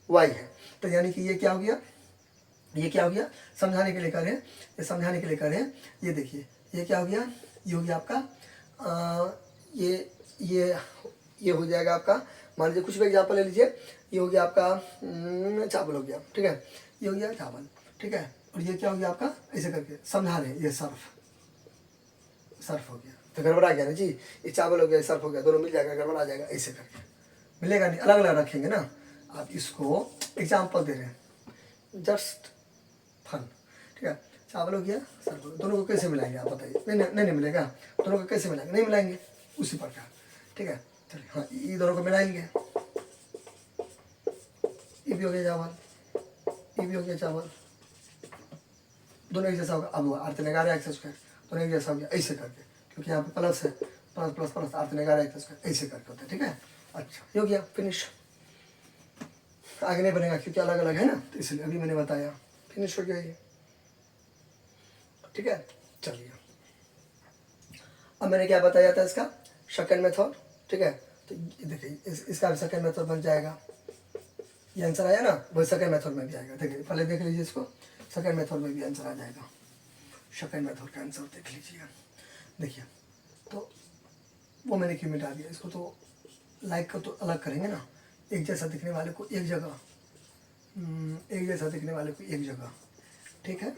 वाई है, तो यानी कि ये क्या हो गया, ये क्या हो गया, समझाने के लिए कर रहे हैं, ये समझाने के लिए कर रहे हैं। ये देखिए ये क्या हो गया, ये हो गया आपका ये हो जाएगा आपका, मान लीजिए कुछ भी एग्जाम्पल ले लीजिए, ये हो गया आपका चावल हो गया, ठीक है, ये हो गया चावल, ठीक है, और ये क्या हो गया आपका, ऐसे करके समझा रहे हैं, ये सर्फ हो गया, तो गड़बड़ा गया ना जी, ये चावल हो गया, सर्फ हो गया, दोनों मिल जाएगा, गड़बड़ा जाएगा, ऐसे करके मिलेगा नहीं, अलग अलग रखेंगे ना। आप इसको एग्जाम्पल दे रहे हैं, जस्ट फन, ठीक है, चावल हो गया, सर्फ हो गया, दोनों को कैसे मिलाएंगे आप बताइए, नहीं मिलेगा, दोनों को कैसे मिलाएंगे, नहीं मिलाएंगे, उसी प्रकार, ठीक है, चलिए हाँ, ये दोनों को मिलाएंगे, ये भी हो गया चावल, ये भी हो गया चावल, दोनों एक जैसा होगा, अब हुआ अर्थ नगारा एक्स स्क्वायर, दोनों एक जैसा हो गया, ऐसे करके, क्योंकि यहाँ पे प्लस है, प्लस प्लस प्लस अर्थ नगारा एक्स स्क्वायर, ऐसे करके होता है, ठीक है। अच्छा ये हो गया फिनिश, आगे नहीं बनेगा क्योंकि अलग अलग है ना, तो इसलिए अभी मैंने बताया, फिनिश हो गया ये, ठीक है। चलिए अब मैंने क्या बताया था, इसका सेकंड मेथड, ठीक है, तो देखिए इसका सेकंड मेथड बन जाएगा, ये आंसर आया ना, वही सेकंड मेथड में भी आएगा, देखिए पहले देख लीजिए इसको, सेकंड मेथड में भी आंसर आ जाएगा, सेकंड मेथड का आंसर देख लीजिए, देखिए तो वो मैंने क्यों मिटा दिया, इसको तो लाइक को तो अलग करेंगे ना, एक जैसा दिखने वाले को एक जगह, एक जैसा दिखने वाले को एक जगह, ठीक है,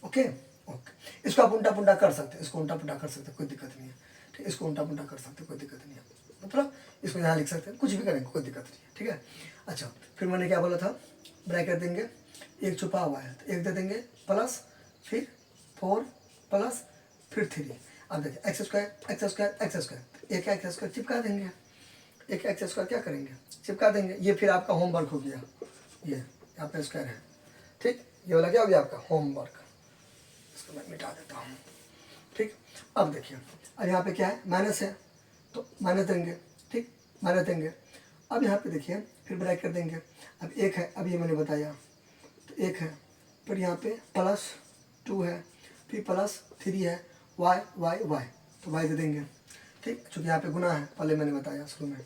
ओके ओके, इसको आप उल्टा पुल्टा कर सकते हैं, इसको उल्टा पुल्टा कर सकते हैं, कोई दिक्कत नहीं है, ठीक है, इसको उल्टा पुल्टा कर सकते हैं, कोई दिक्कत नहीं है, मतलब इसको यहाँ लिख सकते हैं, कुछ भी करेंगे कोई दिक्कत नहीं है, ठीक है। अच्छा फिर मैंने क्या बोला था, ब्रैकेट देंगे, एक छुपा हुआ है तो एक दे देंगे, प्लस फिर 4 प्लस फिर 3, अब देखिए एक्स स्क्वायर, एक एक्स स्क्वायर चिपका देंगे, एक एक्स स्क्वायर क्या करेंगे, चिपका देंगे, ये फिर आपका होमवर्क हो गया, ये यहाँ पे स्क्वायर है, ठीक, ये वाला क्या हो गया आपका होमवर्क, इसको मैं मिटा देता हूँ, ठीक। अब देखिए अब यहाँ पे क्या है, माइनस है तो माइनस देंगे, ठीक, माइनस देंगे, अब यहाँ पे देखिए फिर ब्रैकेट देंगे, अब एक है, अब ये मैंने बताया, तो एक है, फिर यहाँ पे प्लस 2 है, फिर प्लस 3 है, वाई वाई वाई, तो वाई दे देंगे, ठीक, चूँकि यहाँ पे गुना है, पहले मैंने बताया शुरू में,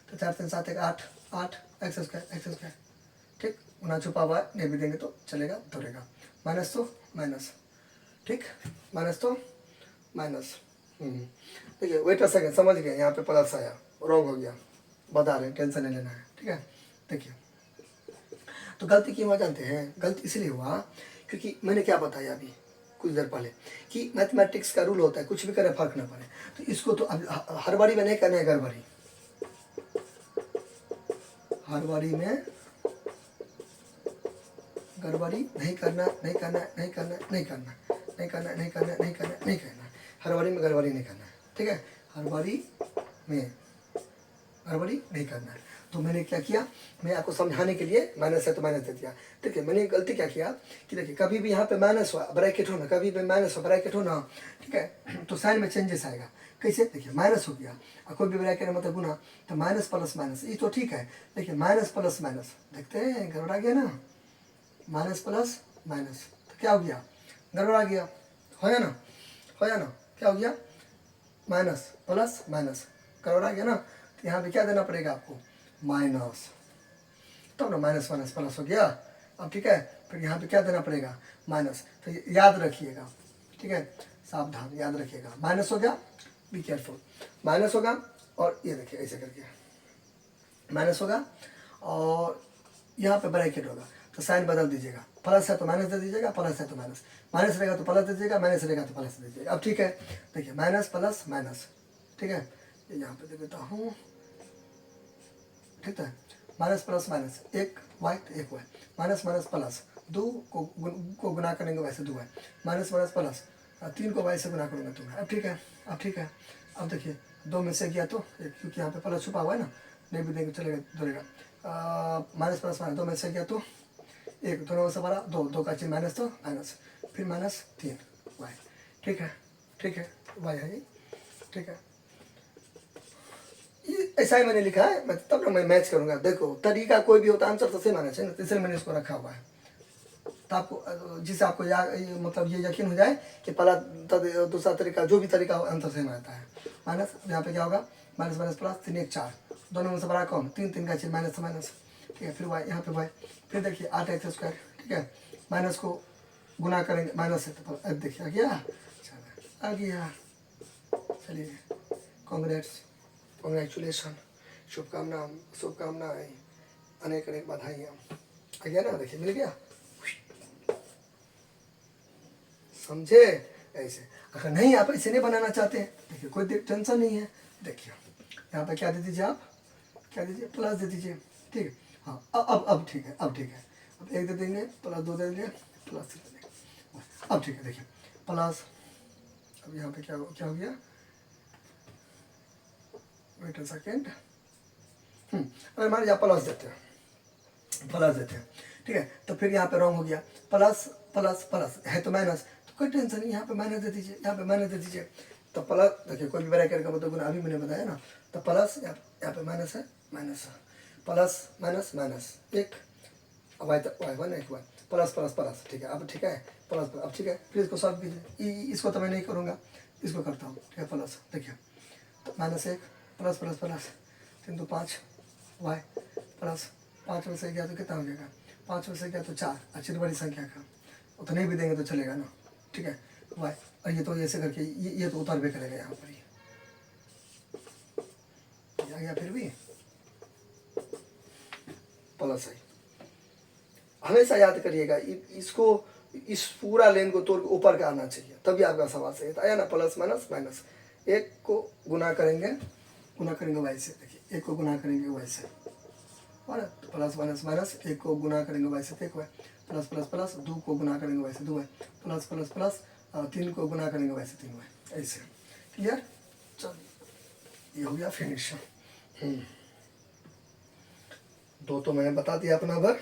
तो 4 3 7 1 8 8 एक्स स्क्वायर, ठीक, गुना छुपा हुआ है, नहीं भी देंगे तो चलेगा, धरेगा, माइनस तो माइनस, ठीक, माइनस तो माइनस, देखिए वेट अ सेकेंड, समझ गए, यहाँ पे प्लस आया, रॉन्ग हो गया, बता रहे हैं, टेंशन नहीं लेना है, ठीक है। देखिए तो गलती क्यों हुआ जानते हैं, गलती इसलिए हुआ क्योंकि मैंने क्या बताया अभी कुछ देर पहले कि मैथमेटिक्स का रूल होता है, कुछ भी करे फर्क ना पड़े, तो इसको तो अब हर बारी में नहीं करना है, गड़बड़ी, हर बारी में गड़बड़ी नहीं करना, नहीं करना, नहीं करना, नहीं करना, नहीं करना, नहीं करना, नहीं करना, नहीं करना, हर बारी में गड़बड़ी नहीं करना है, ठीक है, हर बारी में गड़बड़ी नहीं करना है। तो मैंने क्या किया, मैं आपको समझाने के लिए माइनस है तो माइनस दे दिया, देखिए मैंने गलती क्या किया कि देखिए कभी भी यहाँ पे माइनस हुआ ब्रैकेट हो ना, कभी भी माइनस हो ब्रैकेट हो ना, ठीक है, तो साइन में चेंजेस आएगा, कैसे, देखिए माइनस हो गया और कोई भी ब्रैकेट मतलब गुना, तो माइनस प्लस माइनस, ये तो ठीक है, देखिए माइनस प्लस माइनस, देखते हैं गड़बड़ा गया ना, माइनस प्लस माइनस, तो क्या हो गया, गड़बड़ा गया, हो या ना, हो या ना, क्या हो गया, माइनस प्लस माइनस, गड़बड़ा गया ना, तो यहाँ पे क्या देना पड़ेगा आपको, माइनस, तब ना माइनस माइनस प्लस हो गया, अब ठीक है, फिर यहाँ पे क्या देना पड़ेगा, माइनस, तो याद रखिएगा, ठीक है, सावधान याद रखिएगा, माइनस हो गया, बी केयरफुल, माइनस होगा, और ये देखिए ऐसे करके माइनस होगा, और यहाँ पे ब्रैकेट होगा, तो साइन बदल दीजिएगा, प्लस है तो माइनस दे दीजिएगा, प्लस है तो माइनस, माइनस रहेगा तो प्लस दे दीजिएगा, माइनस रहेगा तो प्लस दे दीजिएगा, अब ठीक है, देखिए माइनस प्लस माइनस, ठीक है, ये यहाँ पे दे देता हूँ, ठीक है, माइनस प्लस माइनस, एक वाई तो एक वाई, माइनस माइनस प्लस, 2 को गुना करेंगे वैसे 2 है, माइनस माइनस प्लस 3 को वाई से गुना करूँगा 2 है, अब ठीक है, अब ठीक है, अब देखिए 2 में से गया तो एक, क्योंकि यहाँ पे प्लस छुपा हुआ है ना, नहीं भी देंगे चलेगा, धरेगा, माइनस प्लस माइनस 2 में से गया तो एक, दोनों से बड़ा 2, 2 का चिन्ह माइनस तो माइनस, फिर माइनस 3 वाई, ठीक है, ठीक है, वाई है ये, ठीक है, ये ऐसा ही मैंने लिखा है, मैं तब ना मैं मैच करूंगा, देखो तरीका कोई भी होता है आंसर तो सेम आना चाहिए, इसलिए मैंने इसको रखा हुआ है, तो आपको जिससे आपको मतलब ये यकीन हो जाए कि पहला दूसरा तरीका जो भी तरीका हो आंसर सेम रहता है। माइनस यहाँ पे क्या होगा, माइनस माइनस प्लस, 3 1 4, दोनों में से बड़ा कौन, 3 3 का चीज माइनस माइनस, ठीक है। फिर वाई, यहाँ पे वाई, फिर देखिए 8x स्क्वायर, ठीक है। माइनस को गुना करेंगे माइनस है तो अब देखिए आ गया, चलो आ गया, चलिए कॉन्ग्रेचुलेसन, शुभकामनाएं, अनेक अनेक बधाइयाँ, आ गया ना, देखिए मिल गया, समझे। ऐसे अगर नहीं आप ऐसे नहीं बनाना चाहते हैं, देखिए कोई टेंशन नहीं है, देखिए यहाँ पे क्या दे दीजिए, आप क्या दीजिए, प्लस दे दीजिए, ठीक है। हाँ अब ठीक है, अब ठीक है, अब 1 दे देंगे, प्लस 2 दे देंगे, प्लस 3 दे देंगे, अब ठीक है। देखिए प्लस, अब यहाँ पे क्या हो गया, वेट अ सेकेंड, अगर मान लीजिए प्लस देते हैं, ठीक है, तो फिर यहाँ पे रॉन्ग हो गया, प्लस प्लस प्लस है तो माइनस, तो कोई टेंशन नहीं, यहाँ पे माइनस दे दीजिए, यहाँ पे माइनस दे दीजिए, तो प्लस देखिए कोई भी ब्रैकेट का मतलब गुना, अभी मैंने बताया ना, तो प्लस यहाँ पे माइनस है, minus plus minus minus 1, Y Y 1 1 plus plus plus, ठीक है। अब ठीक है, प्लस अब ठीक है, फिर इसको सॉल्व कीजिए, इसको तो मैं नहीं करूँगा, इसको करता हूँ, ठीक है। प्लस देखिए, तो -1 plus plus plus 3 2 5 Y plus 5 में से गया तो कितना हो जाएगा, 5 में से गया तो 4, अच्छी बड़ी संख्या का, उतने भी देंगे तो चलेगा ना, ठीक है। वाई, और ये तो ऐसे करके ये तो उतार भी करेगा यहाँ पर, ये आ गया, फिर भी प्लस आई। हमेशा याद करिएगा इसको, इस पूरा लेन को तोड़ के ऊपर का आना चाहिए, तभी आपका सवाल सही है। आया ना, प्लस माइनस माइनस, 1 को गुना करेंगे वाई से, देखिए 1 को गुना करेंगे वाई से, और प्लस माइनस माइनस, 1 को गुना करेंगे वाई से, 1 वाई, प्लस प्लस प्लस 2 को गुना करेंगे वाई से 2 वाई, प्लस प्लस प्लस 3 को गुना करेंगे वाई से 3 वाई, ऐसे, क्लियर। चलिए ये हो गया फिनिश। दो तो मैंने बता दिया अपना भर,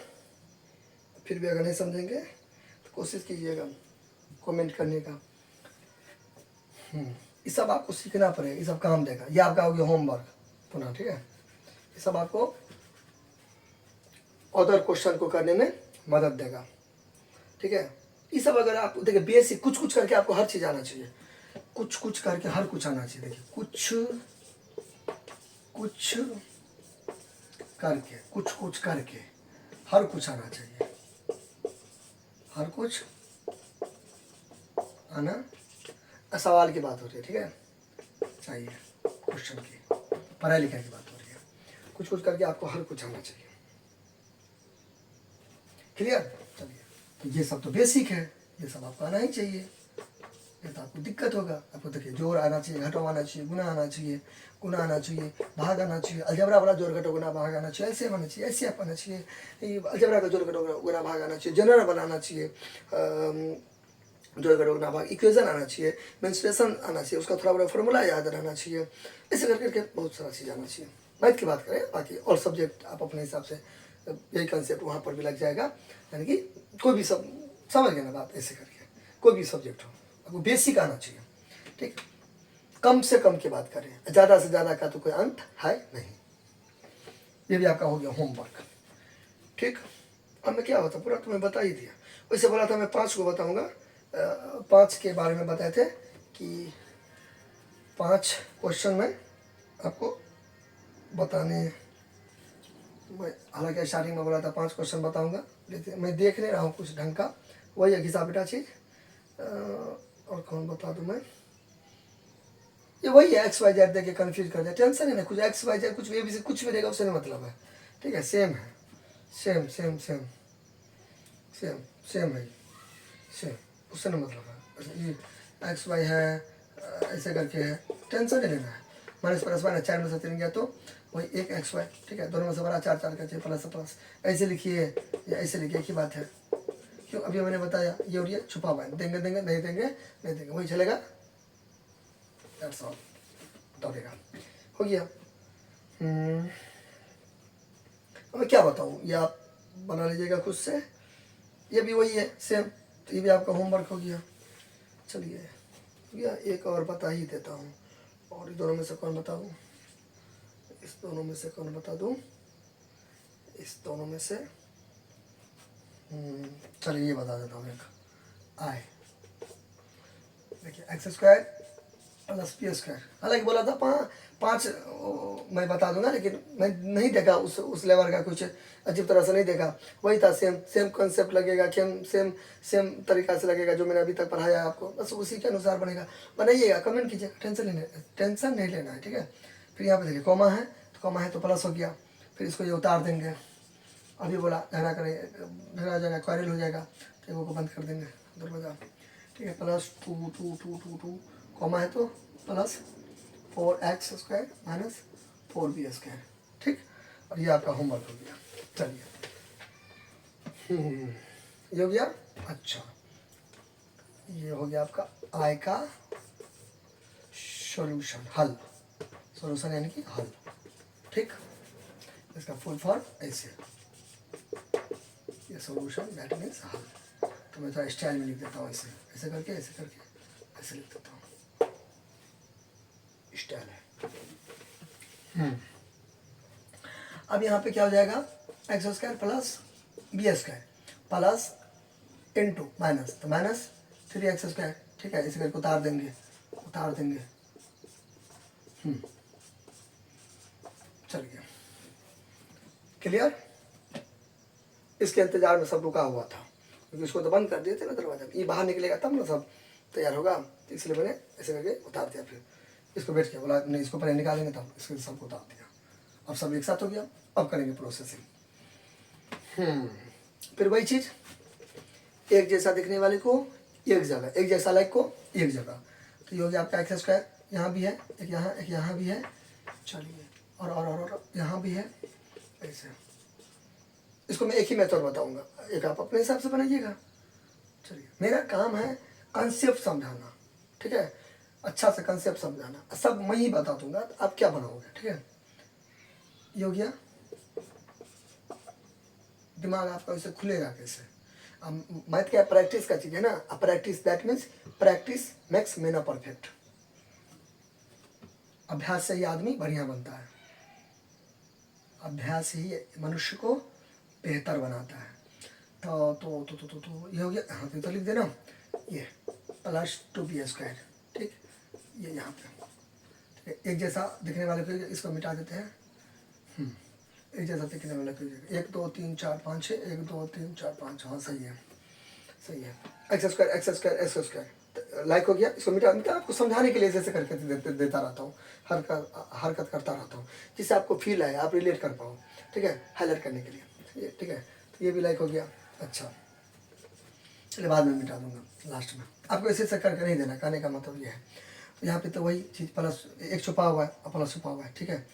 फिर भी अगर नहीं समझेंगे तो कोशिश कीजिएगा कमेंट करने का। ये सब आपको सीखना पड़ेगा, ये सब काम देगा, ये आपका हो गया होमवर्क पुनः, ठीक है। ये सब आपको अदर क्वेश्चन को करने में मदद देगा, ठीक है। ये सब अगर आप देखिए बेसिक कुछ कुछ करके आपको हर चीज़ आना चाहिए, कुछ कुछ करके हर कुछ आना चाहिए, देखिए कुछ कुछ करके हर कुछ आना चाहिए, हर कुछ आना, सवाल की बात हो रही है, ठीक है, चाहिए क्वेश्चन की, पढ़ाई लिखाई की बात हो रही है, कुछ कुछ करके आपको हर कुछ आना चाहिए, क्लियर। चलिए तो ये सब तो बेसिक है, ये सब आपको आना ही चाहिए, नहीं तो आपको दिक्कत होगा। आपको देखिए जोड़ आना चाहिए, घटाव आना चाहिए, गुना आना चाहिए, भाग आना चाहिए, अलजबरा वाला जोड़ घटाव गुना भाग आना चाहिए, ऐसे आना चाहिए, ऐसे आना चाहिए, अलजबरा का जोड़ घटाव गुना भाग आना चाहिए, जनरल बनाना चाहिए, जोड़ घटाव गुना भाग, इक्वेशन आना चाहिए, मेंस्ट्रुएशन आना चाहिए, उसका थोड़ा बड़ा फॉर्मूला याद रहना चाहिए, ऐसे करके बहुत सारा चीज़ आना चाहिए। मैथ की बात करें, बाकी और सब्जेक्ट आप अपने हिसाब से, यही कंसेप्ट वहाँ पर भी लग जाएगा, यानी कि कोई भी सब समझ गए ना बात, ऐसे करके कोई भी सब्जेक्ट हो आपको बेसिक आना चाहिए, ठीक। कम से कम की बात करें, ज़्यादा से ज़्यादा का तो कोई अंत है नहीं। ये भी आपका हो गया होमवर्क, ठीक। अब मैं क्या होता पूरा तुम्हें बता ही दिया, वैसे बोला था मैं 5 को बताऊंगा, 5 के बारे में बताए थे कि 5 क्वेश्चन में आपको बताने, मैं हालांकि स्टार्टिंग में बोला था 5 क्वेश्चन बताऊंगा, लेकिन मैं देख नहीं रहा हूँ कुछ ढंग का, वही है घिसा बेटा चीज़, और कौन बता दूँ मैं, ये वही है एक्स वाई जेड देके कन्फ्यूज कर दिया, टेंशन है ना, कुछ एक्स वाई जेड कुछ भी ABC कुछ भी रहेगा उससे नहीं मतलब है, ठीक है, सेम है, same same same same same है, सेम, उससे नहीं मतलब है, ये एक्स वाई है ऐसे करके है, टेंशन नहीं लेना है, माइनस प्लस माइनस 4 में से 3 गया तो वही 1 एक्स वाई, ठीक है, दोनों में से बड़ा 4 4 का चाहिए, प्लस प्लस ऐसे लिखिए या ऐसे लिखिए, एक ही बात है, क्यों अभी मैंने बताया ये और ये छुपा हुआ है, देंगे देंगे नहीं देंगे नहीं देंगे, वही चलेगा, दैट्स ऑल, दौड़ेगा, हो गया। मैं क्या बताऊँ, ये आप बना लीजिएगा खुद से, ये भी वही है सेम, तो ये भी आपका होमवर्क हो गया। चलिए हो गया, एक और बता ही देता हूँ, और इस दोनों में से कौन बताऊँ, इस दोनों में से कौन बता दूँ, इस दोनों में से चलिए ये बता देता हूँ एक आई, देखिए x square plus P square, हालांकि बोला था पाँच मैं बता दूंगा, लेकिन मैं नहीं देखा उस लेवल का, कुछ अजीब तरह से नहीं देखा, वही था, सेम सेम कॉन्सेप्ट लगेगा, सेम सेम तरीका से लगेगा जो मैंने अभी तक पढ़ाया है आपको, बस उसी के अनुसार बनेगा। बनाइएगा, कमेंट कीजिएगा, टेंशन नहीं लेना है, ठीक है। फिर यहाँ पे देखिए कॉमा है, तो कॉमा है तो प्लस हो गया, फिर इसको ये उतार देंगे, अभी बोला झगड़ा करेंगे, झगड़ा हो जाएगा, क्वारल हो जाएगा, तो को बंद कर देंगे दरवाजा, ठीक है। Plus two two two two two comma है तो plus 4x square minus 4b square, ठीक। और ये आपका होमवर्क हो गया। चलिए ये हो गया। अच्छा, ये हो गया आपका आई का सॉल्यूशन, हल, सॉल्यूशन यानी कि हल, ठीक। इसका फुल फॉर्म ऐसे, ये सॉल्यूशन दैट मीन्स हल। तो मैं थोड़ा स्टाइल में लिख देता हूँ, ऐसे ऐसे करके ऐसे लिख देता हूँ, स्टाइल है। अब यहाँ पे क्या हो जाएगा, X square plus B square plus into minus, तो माइनस 3x स्क्वायर, ठीक है। इसे करके उतार देंगे चलिए क्लियर। इसके इंतजार में सब रुका हुआ था, क्योंकि उसको तो बंद कर दिए थे ना दरवाजा, ये बाहर निकलेगा तब ना सब तैयार होगा, तो इसलिए मैंने ऐसे करके उतार दिया। फिर इसको बैठ के बोला नहीं, इसको पहले निकालेंगे तब, इसको सबको उतार दिया। अब सब एक साथ हो गया, अब करेंगे प्रोसेसिंग। फिर वही चीज़, एक जैसा दिखने वाले को एक जगह, एक जैसा लाइक को एक जगह, तो ये हो गया आपका एक्स स्क्वायर, यहाँ भी है एक, यहाँ भी है, चलिए और यहाँ भी है, ऐसे। इसको मैं एक ही मेथड बताऊंगा, एक आप अपने हिसाब से बनाइएगा। चलिए, मेरा काम है कंसेप्ट समझाना, ठीक है, अच्छा से कंसेप्ट समझाना, सब मैं ही बता दूंगा, तो आप क्या बनाओगे, ठीक है। ये हो गया, दिमाग आपका वैसे खुलेगा कैसे। मैथ क्या प्रैक्टिस का चीज़ है ना, practice that means practice makes man a perfect. अभ्यास से ही आदमी बढ़िया बनता है, अभ्यास ही मनुष्य को बेहतर बनाता है। तो ये हो गया, हाँ तो लिख देना, ये प्लस 2b स्क्वायर, ठीक, ये यहाँ पे, ठीक है। एक जैसा दिखने वाले को इसको मिटा देते हैं, एक जैसा दिखने वाला को 1 2 3 4 5 6, 1 2 3 4 5, हाँ सही है एक्स स्क्वायर लाइक हो गया। इसको मिटा आपको समझाने के लिए जैसे करके देता रहता हूँ, हरकत करता रहता हूँ, जिससे आपको फील आए, आप रिलेट कर पाओ, ठीक है, हाईलाइट करने के लिए, ठीक है। तो ये भी लाइक हो गया। अच्छा चलिए, बाद में मिटा दूंगा लास्ट में, आपको ऐसे ऐसे करके नहीं देना, कहने का मतलब ये है। तो यहाँ पे तो वही चीज़, प्लस एक छुपा हुआ है और प्लस छुपा हुआ है, ठीक है।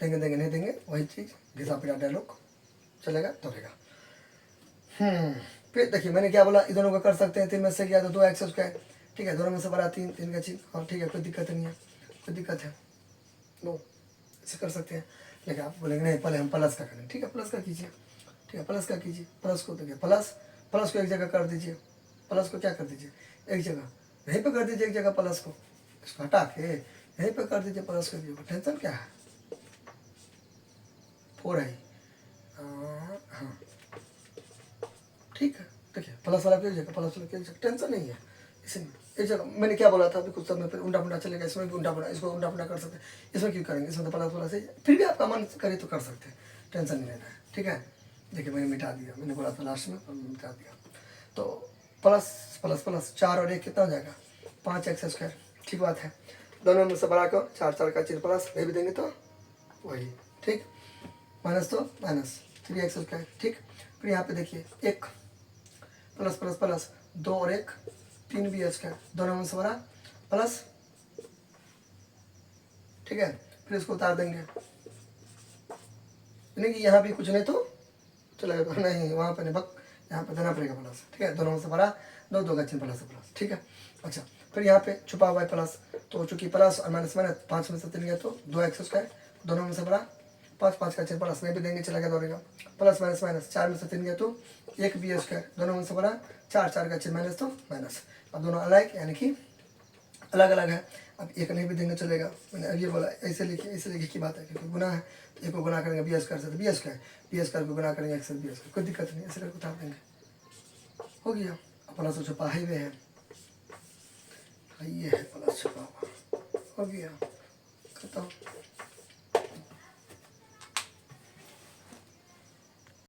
देंगे नहीं देंगे, वही चीज़ घिसा पिटा डायलॉग चलेगा दौड़ेगा। फिर देखिए मैंने क्या बोला, दोनों को कर सकते हैं, 3 में से किया तो 2x स्क्वायर, ठीक है। दोनों में से बड़ा 3 का चीज, और ठीक है, कोई दिक्कत नहीं है, कोई दिक्कत है नो, ऐसे कर सकते हैं। लेकिन आप बोलेंगे नहीं, पहले हम प्लस का करें, ठीक है, प्लस का कीजिए, ठीक है, प्लस का कीजिए। प्लस को देखिए, प्लस को एक जगह कर दीजिए, प्लस को क्या कर दीजिए एक जगह, यहीं पर कर दीजिए एक जगह प्लस को, इसको हटा के यहीं पर कर दीजिए प्लस कर दीजिए, टेंशन क्या है, 4 है, हाँ ठीक है। देखिए प्लस वाला एक जगह, प्लस वाला एक जगह, टेंशन नहीं है। इसमें एक जगह मैंने क्या बोला था अभी कुछ समय फिर उल्टा पुल्टा चलेगा, इसमें भी उल्टा पुल्टा, इसको उल्टा पुल्टा कर सकते हैं, इसमें क्यों करेंगे, इसमें तो प्लस वाला से फिर भी आपका मन करे तो कर सकते हैं, टेंशन नहीं लेना है, ठीक है। देखिए मैंने मिटा दिया, मैंने बोला था लास्ट में, मिटा दिया। तो प्लस प्लस प्लस 4 और 1 कितना हो जाएगा, 5x स्क्वायर, ठीक बात है। दोनों में से बड़ा को 4 का चीज प्लस भी देंगे तो वही, ठीक, माइनस तो माइनस 3x स्क्वायर, ठीक। फिर यहाँ पे देखिए 1 प्लस प्लस प्लस 2 और 1 3b स्क्वायर, दोनों में से बड़ा प्लस, ठीक है। फिर इसको उतार देंगे, यानी कि यहाँ भी कुछ नहीं तो चलेगा, नहीं वहाँ पे नहीं, भक यहाँ पे देना पड़ेगा प्लस, ठीक है। दोनों में से बड़ा 2 का चिन्ह प्लस है, प्लस, ठीक है। अच्छा फिर यहाँ पे छुपा हुआ है प्लस, तो चूंकि प्लस और माइनस माइनस 5 में से 3 गया तो 2x स्क्वायर, दोनों में से बड़ा 5 का चिन्ह प्लस नहीं भी देंगे चलेगा दौड़ेगा, प्लस माइनस माइनस 4 में से 3 गया तो 1b स्क्वायर, दोनों में से बड़ा 4 का चिन्ह माइनस तो माइनस, अब दोनों अलग यानी कि अलग अलग है। अब एक नहीं भी देंगे चलेगा, मैंने अब ये बोला ऐसे लिखे की बात है, क्योंकि गुना है तो एक को गुना करेंगे बी स्क्वायर से, तो बी स्क्वायर को गुना करेंगे एक्स से बी स्क्वायर, कोई दिक्कत नहीं, ऐसे करके उतार देंगे, हो गया, प्लस छुपा है वे है, ये है प्लस छुपा हुआ, हो गया खत्म।